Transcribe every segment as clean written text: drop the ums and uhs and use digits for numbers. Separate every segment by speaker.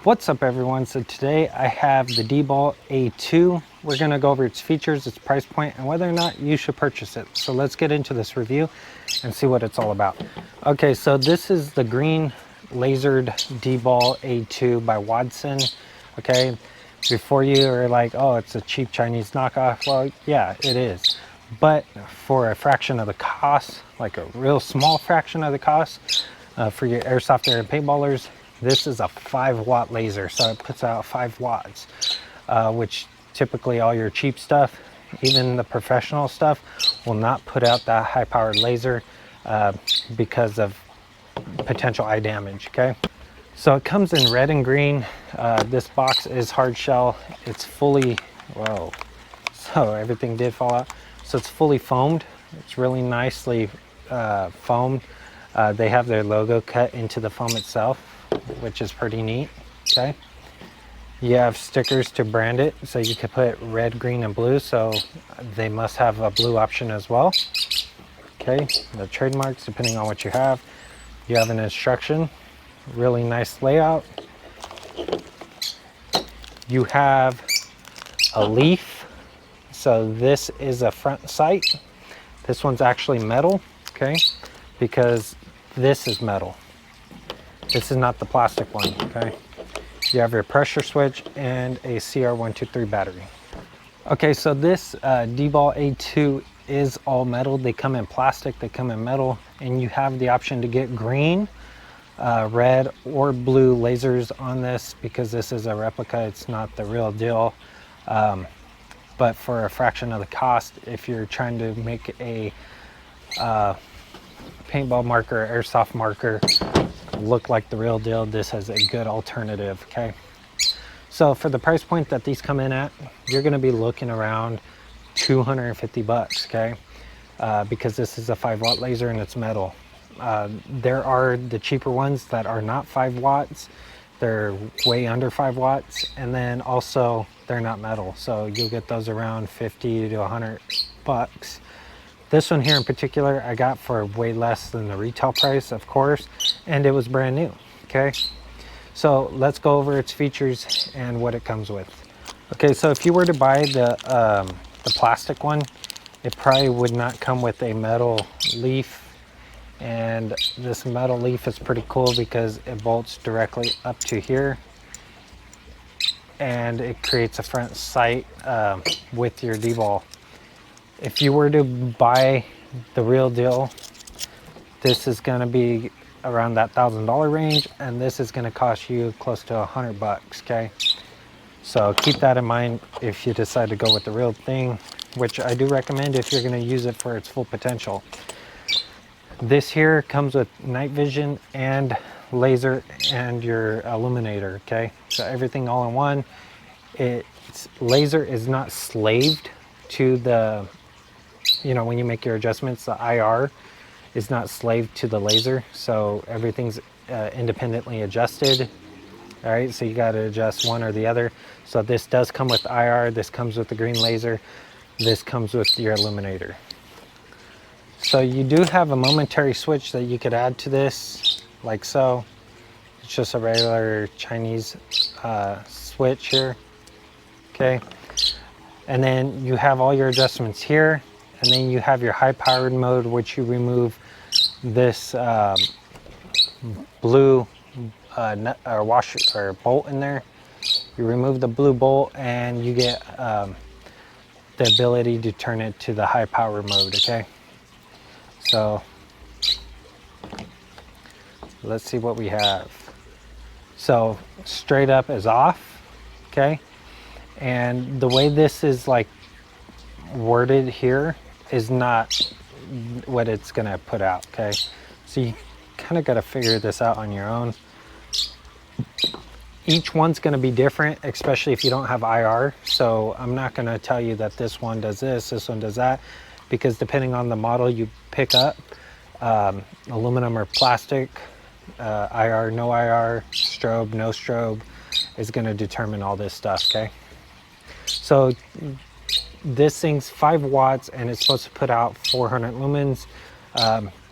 Speaker 1: What's up everyone? So today I have the Dbal A2. We're going to go over its features, its price point, and whether or not you should purchase it. So let's get into this review and see what it's all about. Okay, so this is the green lasered Dbal A2 by Wadsn. Okay, before you are like, oh, it's a cheap Chinese knockoff. Well, yeah, it is. But for a fraction of the cost, like a real small fraction of the cost, for your airsoft air and paintballers, this is a 5-watt laser, so it puts out 5 watts, which typically all your cheap stuff, even the professional stuff, will not put out that high-powered laser because of potential eye damage, okay? So it comes in red and green. This box is hard shell. It's fully, whoa, so everything did fall out. So it's fully foamed. It's really nicely foamed. They have their logo cut into the foam itself, which is pretty neat. Okay, you have stickers to brand it, so you could put red, green, and blue, so they must have a blue option as well. Okay, the trademarks depending on what you have. You have an instruction, really nice layout. You have a leaf, so this is a front sight. This one's actually metal, okay, because this is metal. This is not the plastic one, okay? You have your pressure switch and a CR123 battery. Okay, so this Dbal A2 is all metal. They come in plastic, they come in metal, and you have the option to get green, red, or blue lasers on this because this is a replica, it's not the real deal. But for a fraction of the cost, if you're trying to make a paintball marker, airsoft marker look like the real deal, this is a good alternative. Okay, so for the price point that these come in at, you're going to be looking around 250 bucks. Okay, because this is a 5-watt laser and it's metal. There are the cheaper ones that are not 5 watts. They're way under 5 watts, and then also they're not metal, so you'll get those around 50 to 100 bucks. This one here in particular, I got for way less than the retail price, of course, and it was brand new, okay? So let's go over its features and what it comes with. Okay, so if you were to buy the plastic one, it probably would not come with a metal leaf, and this metal leaf is pretty cool because it bolts directly up to here, and it creates a front sight with your Dbal. If you were to buy the real deal, this is going to be around that $1,000 range, and this is going to cost you close to 100 bucks. Okay, so keep that in mind if you decide to go with the real thing, which I do recommend if you're going to use it for its full potential. This here comes with night vision and laser and your illuminator. Okay, so everything all in one. Its laser is not slaved to the, you know, when you make your adjustments, the IR is not slaved to the laser, so everything's independently adjusted. All right, so you got to adjust one or the other. So this does come with IR, this comes with the green laser, this comes with your illuminator. So you do have a momentary switch that you could add to this, like so. It's just a regular Chinese switch here, okay? And then you have all your adjustments here, and then you have your high-powered mode, which you remove this blue nut or washer or bolt in there. You remove the blue bolt, and you get the ability to turn it to the high-power mode. Okay, so let's see what we have. So straight up is off. Okay, and the way this is like worded here is not what it's gonna put out. Okay, so you kind of got to figure this out on your own. Each one's going to be different, especially if you don't have IR, so I'm not going to tell you that this one does this one does that, because depending on the model you pick up, aluminum or plastic, IR, no IR, strobe, no strobe, is going to determine all this stuff. Okay, so this thing's 5 watts and it's supposed to put out 400 lumens.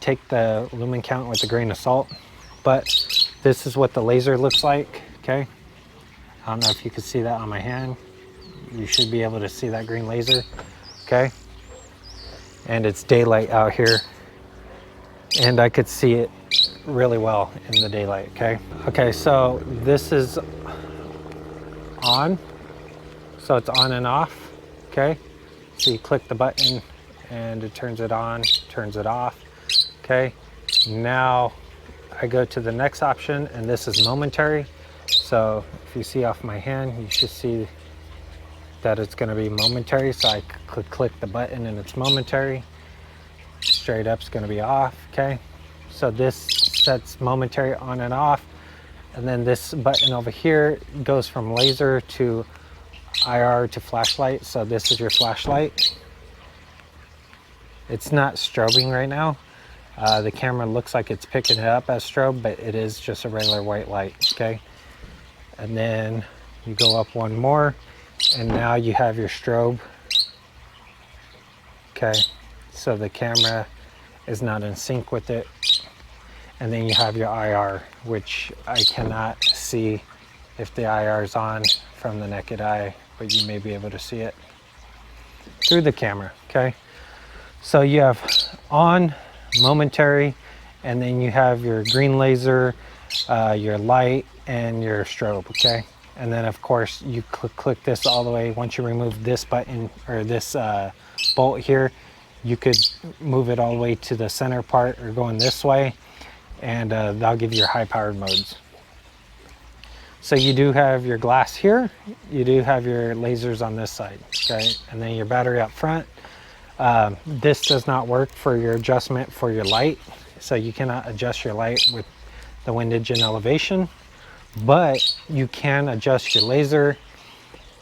Speaker 1: Take the lumen count with a grain of salt, but this is what the laser looks like. Okay, don't know if you can see that on my hand. You should be able to see that green laser, okay? And it's daylight out here, and I could see it really well in the daylight, okay? Okay, so this is on, so it's on and off, okay? So you click the button and it turns it on, turns it off, okay? Now I go to the next option, and this is momentary. So if you see off my hand, you should see that it's going to be momentary. So I click the button and it's momentary. Straight up's going to be off, okay? So this sets momentary on and off. And then this button over here goes from laser to IR to flashlight. So this is your flashlight. It's not strobing right now. The camera looks like it's picking it up as strobe, but it is just a regular white light, okay? And then you go up one more, and now you have your strobe, okay? So the camera is not in sync with it. And then you have your IR, which I cannot see if the IR is on from the naked eye, but you may be able to see it through the camera, okay? So you have on, momentary, and then you have your green laser, your light, and your strobe, okay? And then of course you click this all the way. Once you remove this button or this bolt here, you could move it all the way to the center part or going this way, and that'll give you your high powered modes. So you do have your glass here, you do have your lasers on this side, okay? And then your battery up front. This does not work for your adjustment for your light, so you cannot adjust your light with the windage and elevation, but you can adjust your laser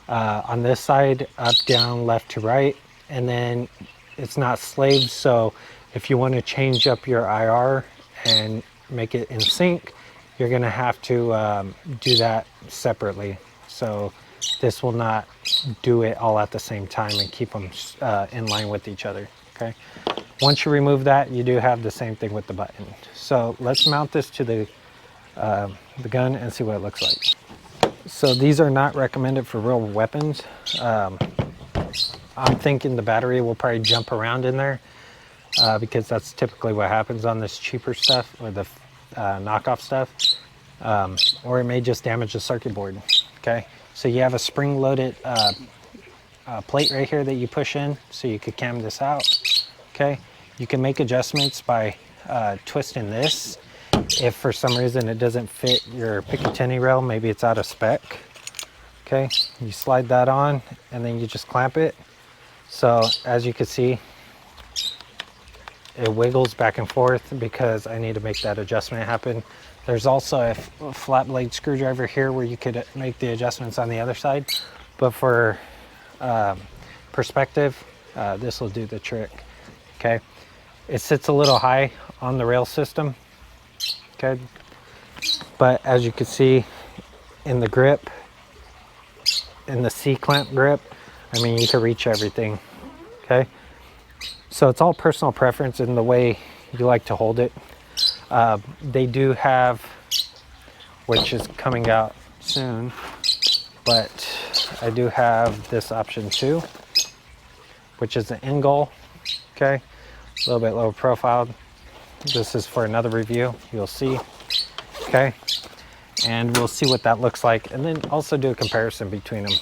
Speaker 1: on this side, up, down, left to right, and then it's not slaved. So if you want to change up your IR and make it in sync, you're going to have to do that separately. So this will not do it all at the same time and keep them in line with each other, okay? Once you remove that, you do have the same thing with the button. So let's mount this to the gun and see what it looks like. So these are not recommended for real weapons. I'm thinking the battery will probably jump around in there because that's typically what happens on this cheaper stuff or the knockoff stuff, or it may just damage the circuit board, okay? So you have a spring-loaded plate right here that you push in, so you could cam this out, okay? You can make adjustments by twisting this. If for some reason it doesn't fit your Picatinny rail, maybe it's out of spec, okay? You slide that on, and then you just clamp it. So as you can see, it wiggles back and forth because I need to make that adjustment happen. There's also a flat blade screwdriver here where you could make the adjustments on the other side. But for perspective, this will do the trick, okay? It sits a little high on the rail system, okay? But as you can see in the grip, in the C-clamp grip, I mean, you can reach everything, okay? So it's all personal preference in the way you like to hold it. They do have, which is coming out soon, but I do have this option too, which is an end goal, okay? A little bit lower profile. This is for another review, you'll see, okay? And we'll see what that looks like, and then also do a comparison between them.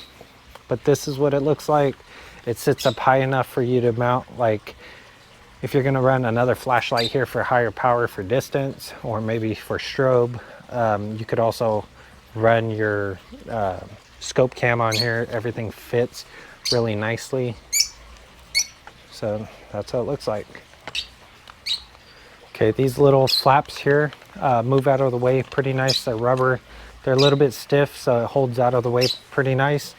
Speaker 1: But this is what it looks like. It sits up high enough for you to mount, like if you're gonna run another flashlight here for higher power for distance, or maybe for strobe, you could also run your scope cam on here. Everything fits really nicely. So that's how it looks like. Okay, these little flaps here move out of the way pretty nice. They're rubber. They're a little bit stiff, so it holds out of the way pretty nice.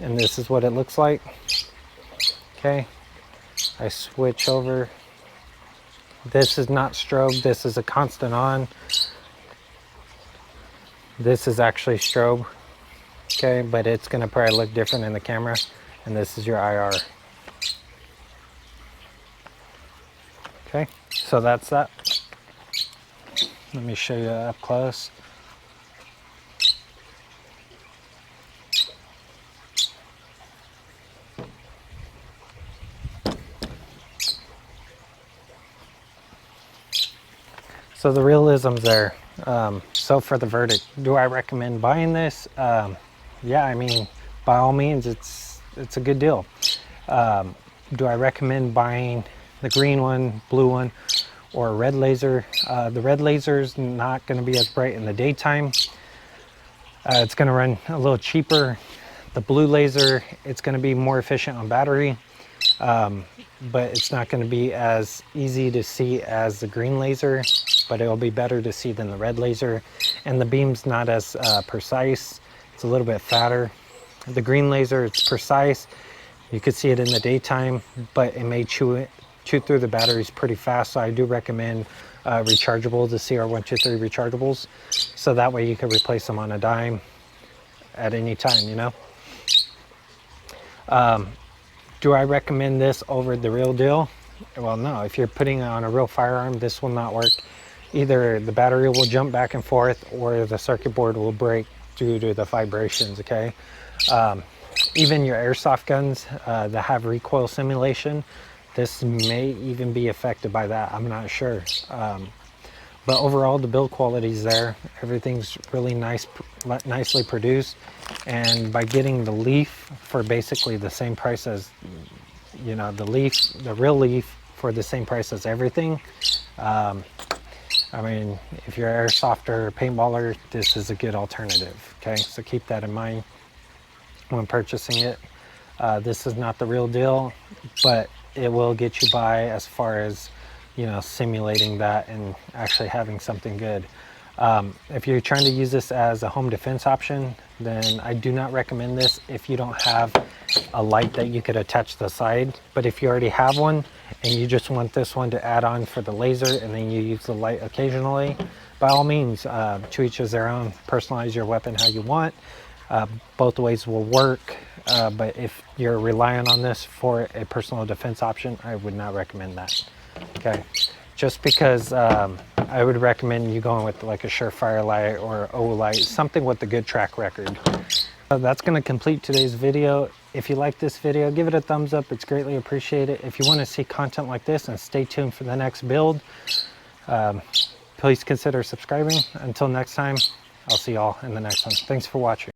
Speaker 1: And this is what it looks like. Okay, I switch over. This is not strobe, this is a constant on. This is actually strobe, okay, but it's gonna probably look different in the camera. And this is your IR. Okay, so that's that. Let me show you up close. So the realism's there. So for the verdict, do I recommend buying this? Yeah, I mean, by all means, it's a good deal. Do I recommend buying the green one, blue one, or a red laser? The red laser's not going to be as bright in the daytime. It's going to run a little cheaper. The blue laser, it's going to be more efficient on battery, but it's not going to be as easy to see as the green laser, but it'll be better to see than the red laser. And the beam's not as precise. It's a little bit fatter. The green laser, it's precise. You could see it in the daytime, but it may chew through the batteries pretty fast. So I do recommend rechargeable, the CR123 rechargeables. So that way you can replace them on a dime at any time, you know? Do I recommend this over the real deal? Well, no. If you're putting it on a real firearm, this will not work. Either the battery will jump back and forth or the circuit board will break due to the vibrations, okay? Even your airsoft guns that have recoil simulation, this may even be affected by that. I'm not sure. But overall, the build quality is there. Everything's really nicely produced. And by getting the leaf for basically the same price as, you know, the real leaf for the same price as everything. I mean, if you're an airsoft or paintballer, this is a good alternative, okay? So keep that in mind when purchasing it. This is not the real deal, but it will get you by as far as, you know, simulating that and actually having something good. If you're trying to use this as a home defense option, then I do not recommend this if you don't have a light that you could attach to the side. But if you already have one and you just want this one to add on for the laser and then you use the light occasionally, by all means, to each is their own. Personalize your weapon how you want. Both ways will work, but if you're relying on this for a personal defense option, I would not recommend that. Okay, just because I would recommend you going with like a Surefire light or O light, something with a good track record. That's going to complete today's video. If you like this video, give it a thumbs up. It's greatly appreciated. If you want to see content like this, and stay tuned for the next build, please consider subscribing. Until next time, I'll see y'all in the next one. Thanks for watching.